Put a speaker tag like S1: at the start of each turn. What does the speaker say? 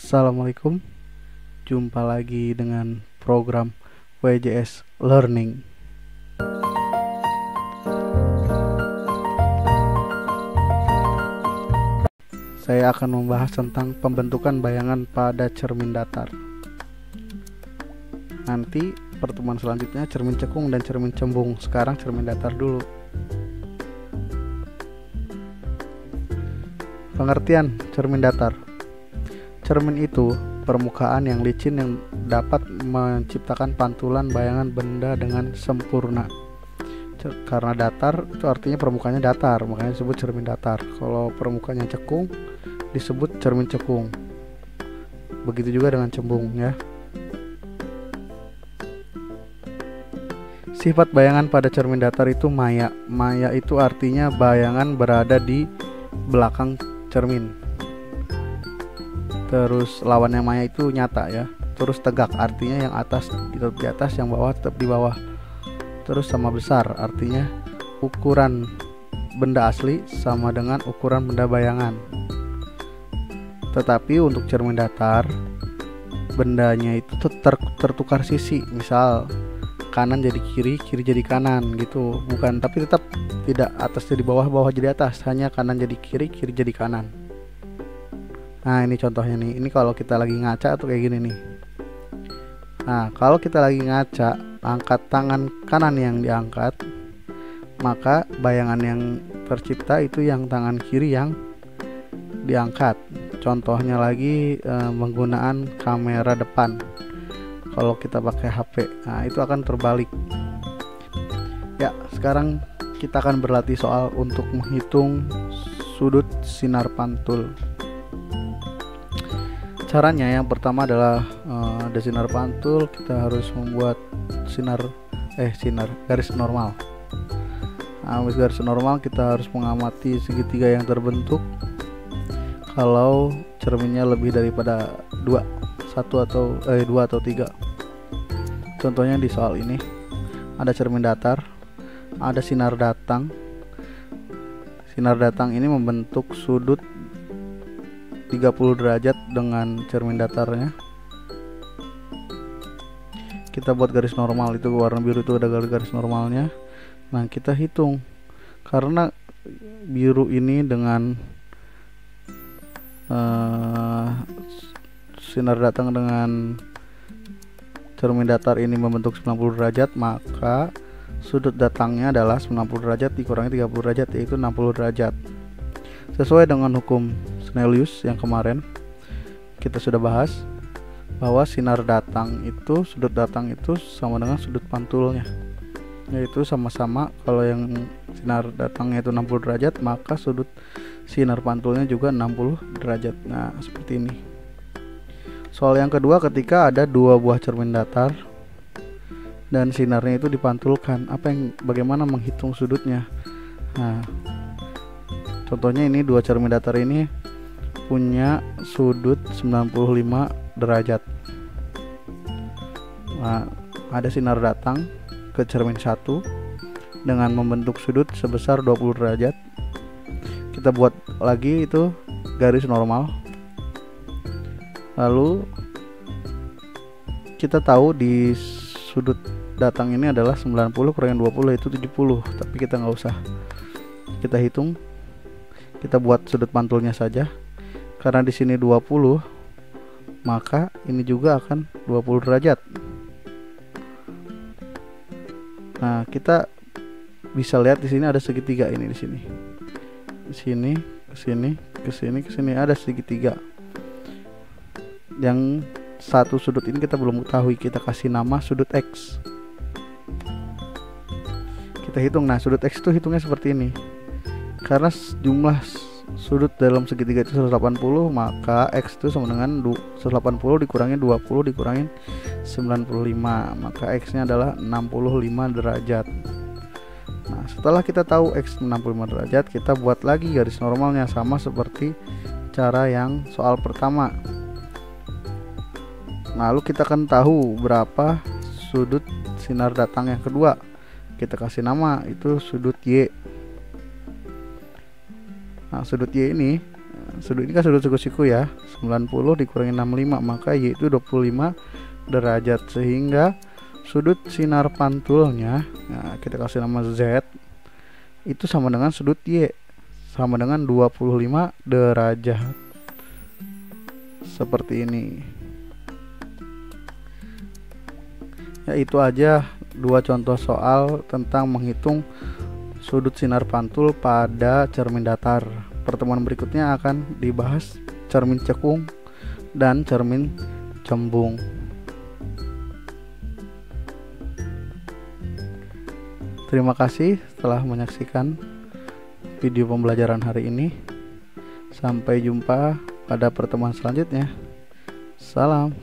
S1: Assalamualaikum, jumpa lagi dengan program WJS Learning. Saya akan membahas tentang pembentukan bayangan pada cermin datar. Nanti pertemuan selanjutnya cermin cekung dan cermin cembung. Sekarang cermin datar dulu. Pengertian cermin datar. Cermin itu permukaan yang licin yang dapat menciptakan pantulan bayangan benda dengan sempurna. Karena datar itu artinya permukaannya datar, makanya disebut cermin datar. Kalau permukaannya cekung disebut cermin cekung. Begitu juga dengan cembung ya. Sifat bayangan pada cermin datar itu maya. Maya itu artinya bayangan berada di belakang cermin. Terus lawannya maya itu nyata ya. Terus tegak artinya yang atas tetap di atas, yang bawah tetap di bawah. Terus sama besar artinya ukuran benda asli sama dengan ukuran benda bayangan. Tetapi untuk cermin datar bendanya itu tertukar sisi. Misal kanan jadi kiri, kiri jadi kanan gitu. Bukan, tapi tetap tidak atas jadi bawah, bawah jadi atas. Hanya kanan jadi kiri, kiri jadi kanan. Nah ini contohnya nih. Ini kalau kita lagi ngaca tuh kayak gini nih. Nah kalau kita lagi ngaca, angkat tangan kanan yang diangkat, maka bayangan yang tercipta itu yang tangan kiri yang diangkat. Contohnya lagi menggunakan kamera depan. Kalau kita pakai HP, nah itu akan terbalik. Ya, sekarang kita akan berlatih soal untuk menghitung sudut sinar pantul. Caranya yang pertama adalah ada sinar pantul, kita harus membuat garis normal. Nah, garis normal kita harus mengamati segitiga yang terbentuk. Kalau cerminnya lebih daripada 2 atau 3. Contohnya di soal ini ada cermin datar, ada sinar datang. Sinar datang ini membentuk sudut 30 derajat dengan cermin datarnya. Kita buat garis normal, itu warna biru itu ada garis normalnya. Nah kita hitung, karena biru ini dengan sinar datang dengan cermin datar ini membentuk 90 derajat, maka sudut datangnya adalah 90 derajat dikurangi 30 derajat, yaitu 60 derajat. Sesuai dengan hukum Snellius yang kemarin kita sudah bahas, bahwa sinar datang itu, sudut datang itu sama dengan sudut pantulnya, yaitu sama-sama. Kalau yang sinar datangnya itu 60 derajat, maka sudut sinar pantulnya juga 60 derajat. Nah seperti ini. Soal yang kedua, ketika ada 2 buah cermin datar dan sinarnya itu dipantulkan, bagaimana menghitung sudutnya? Nah contohnya ini 2 cermin datar ini punya sudut 95 derajat. Nah, ada sinar datang ke cermin 1 dengan membentuk sudut sebesar 20 derajat. Kita buat lagi itu garis normal. Lalu kita tahu di sudut datang ini adalah 90 kurangi 20 yaitu 70. Tapi kita nggak usah kita hitung. Kita buat sudut pantulnya saja. Karena di sini 20, maka ini juga akan 20 derajat. Nah, kita bisa lihat di sini ada segitiga ini di sini. Di sini, ke sini, ke sini, ke sini ada segitiga. Yang satu sudut ini kita belum ketahui, kita kasih nama sudut X. Kita hitung. Nah, sudut X itu hitungnya seperti ini. Karena jumlah sudut dalam segitiga itu 180, maka X itu sama dengan 180 dikurangi 20 dikurangi 95, maka X nya adalah 65 derajat. Nah setelah kita tahu X 65 derajat, kita buat lagi garis normalnya, sama seperti cara yang soal pertama. Lalu kita akan tahu berapa sudut sinar datang yang kedua. Kita kasih nama, itu sudut Y. Nah sudut Y ini sudut ini kan sudut siku-siku ya, 90 dikurangi 65, maka Y itu 25 derajat, sehingga sudut sinar pantulnya, nah kita kasih nama Z, itu sama dengan sudut Y, sama dengan 25 derajat. Seperti ini. Ya, itu aja 2 contoh soal tentang menghitung sudut sinar pantul pada cermin datar. Pertemuan berikutnya akan dibahas cermin cekung dan cermin cembung. Terima kasih telah menyaksikan video pembelajaran hari ini. Sampai jumpa pada pertemuan selanjutnya. Salam.